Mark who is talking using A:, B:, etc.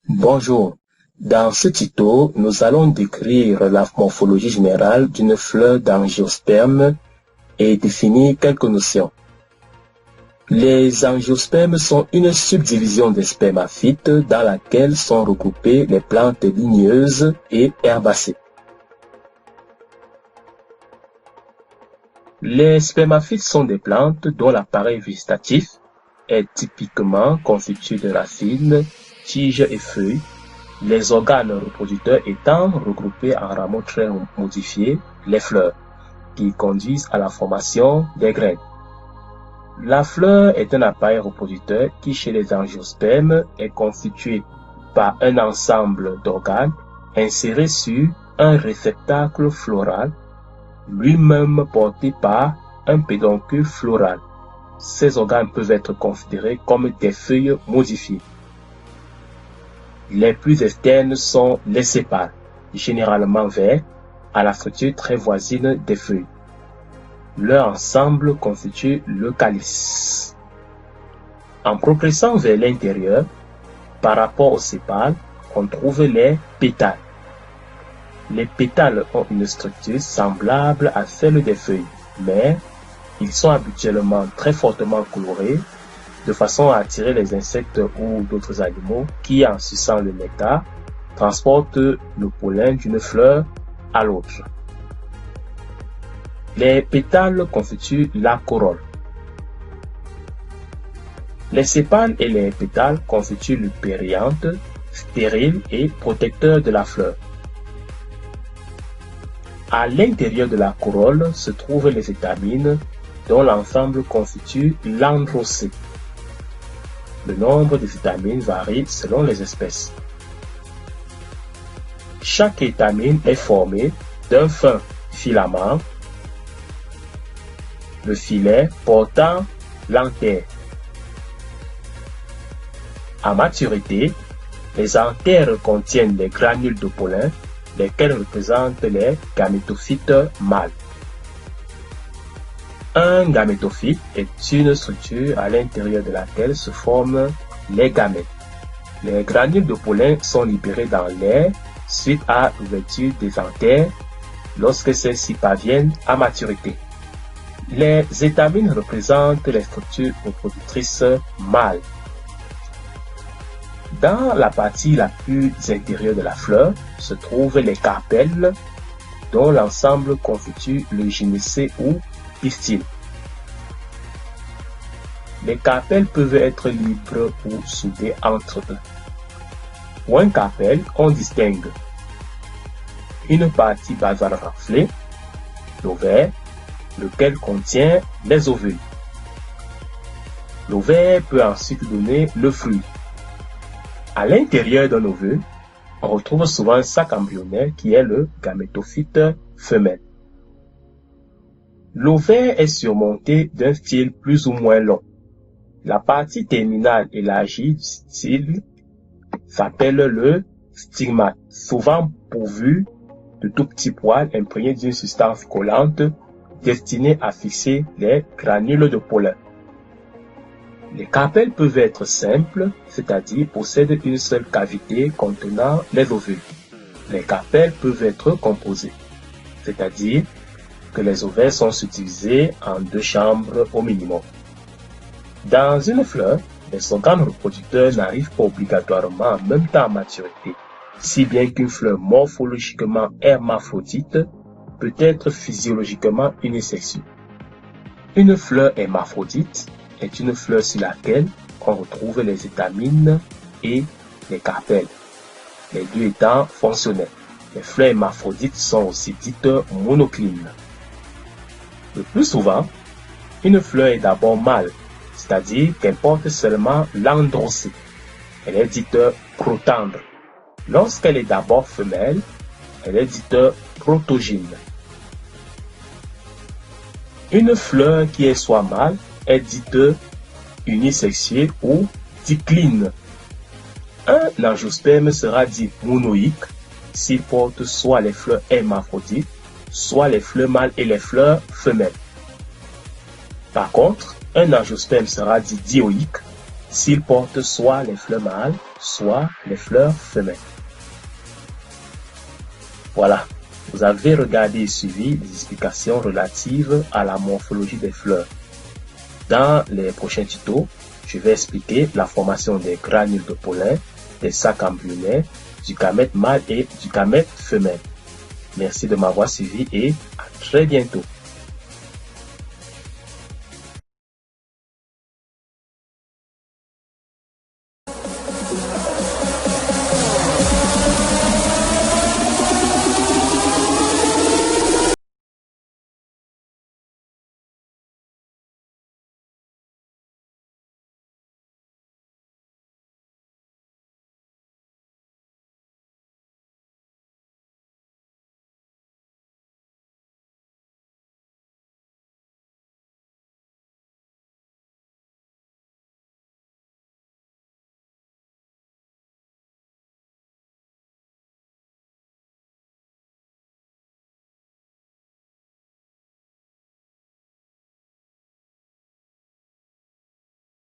A: Bonjour. Dans ce tuto, nous allons décrire la morphologie générale d'une fleur d'angiosperme et définir quelques notions. Les angiospermes sont une subdivision des spermaphytes dans laquelle sont regroupées les plantes ligneuses et herbacées. Les spermaphytes sont des plantes dont l'appareil végétatif est typiquement constitué de racines, tiges et feuilles, les organes reproducteurs étant regroupés en rameaux très modifiés, les fleurs, qui conduisent à la formation des graines. La fleur est un appareil reproducteur qui, chez les angiospermes, est constitué par un ensemble d'organes insérés sur un réceptacle floral, lui-même porté par un pédoncule floral. Ces organes peuvent être considérés comme des feuilles modifiées. Les plus externes sont les sépales, généralement verts, à la structure très voisine des feuilles. Leur ensemble constitue le calice. En progressant vers l'intérieur, par rapport aux sépales, on trouve les pétales. Les pétales ont une structure semblable à celle des feuilles, mais ils sont habituellement très fortement colorés, de façon à attirer les insectes ou d'autres animaux qui, en suçant le nectar, transportent le pollen d'une fleur à l'autre. Les pétales constituent la corolle. Les sépales et les pétales constituent le périanthe, stérile et protecteur de la fleur. À l'intérieur de la corolle se trouvent les étamines, dont l'ensemble constitue l'androcée. Le nombre des étamines varie selon les espèces. Chaque étamine est formée d'un fin filament, le filet portant l'antère. À maturité, les anthères contiennent des granules de pollen, lesquels représentent les gamétophytes mâles. Un gamétophyte est une structure à l'intérieur de laquelle se forment les gamètes. Les granules de pollen sont libérées dans l'air suite à l'ouverture des anthères lorsque celles-ci parviennent à maturité. Les étamines représentent les structures reproductrices mâles. Dans la partie la plus intérieure de la fleur se trouvent les carpelles, dont l'ensemble constitue le gynecée ou pistille. Les carpelles peuvent être libres ou soudées entre eux. Pour un carpelle, on distingue une partie basale raflée, l'ovaire, lequel contient les ovules. L'ovaire peut ensuite donner le fruit. À l'intérieur d'un ovule, on retrouve souvent un sac embryonnaire qui est le gamétophyte femelle. L'ovaire est surmonté d'un style plus ou moins long. La partie terminale élargie du style s'appelle le stigmate, souvent pourvu de tout petits poils imprégnés d'une substance collante destinée à fixer les granules de pollen. Les carpelles peuvent être simples, c'est-à-dire possèdent une seule cavité contenant les ovules. Les carpelles peuvent être composées, c'est-à-dire que les ovaires sont subdivisés en deux chambres au minimum. Dans une fleur, les organes reproducteurs n'arrivent pas obligatoirement en même temps à maturité, si bien qu'une fleur morphologiquement hermaphrodite peut être physiologiquement unisexuée. Une fleur hermaphrodite est une fleur sur laquelle on retrouve les étamines et les carpelles, les deux étant fonctionnels. Les fleurs hermaphrodites sont aussi dites monoclines. Le plus souvent, une fleur est d'abord mâle, c'est-à-dire qu'elle porte seulement l'androcée. Elle est dite protandre. Lorsqu'elle est d'abord femelle, elle est dite protogyne. Une fleur qui est soit mâle est dite unisexuée ou dicline. Un angiosperme sera dit monoïque s'il porte soit les fleurs hermaphrodites, soit les fleurs mâles et les fleurs femelles. Par contre, un angiosperme sera dit dioïque s'ils portent soit les fleurs mâles, soit les fleurs femelles. Voilà, vous avez regardé et suivi les explications relatives à la morphologie des fleurs. Dans les prochains tutos, je vais expliquer la formation des granules de pollen, des sacs embryonnaires, du gamète mâle et du gamète femelle. Merci de m'avoir suivi et à très bientôt.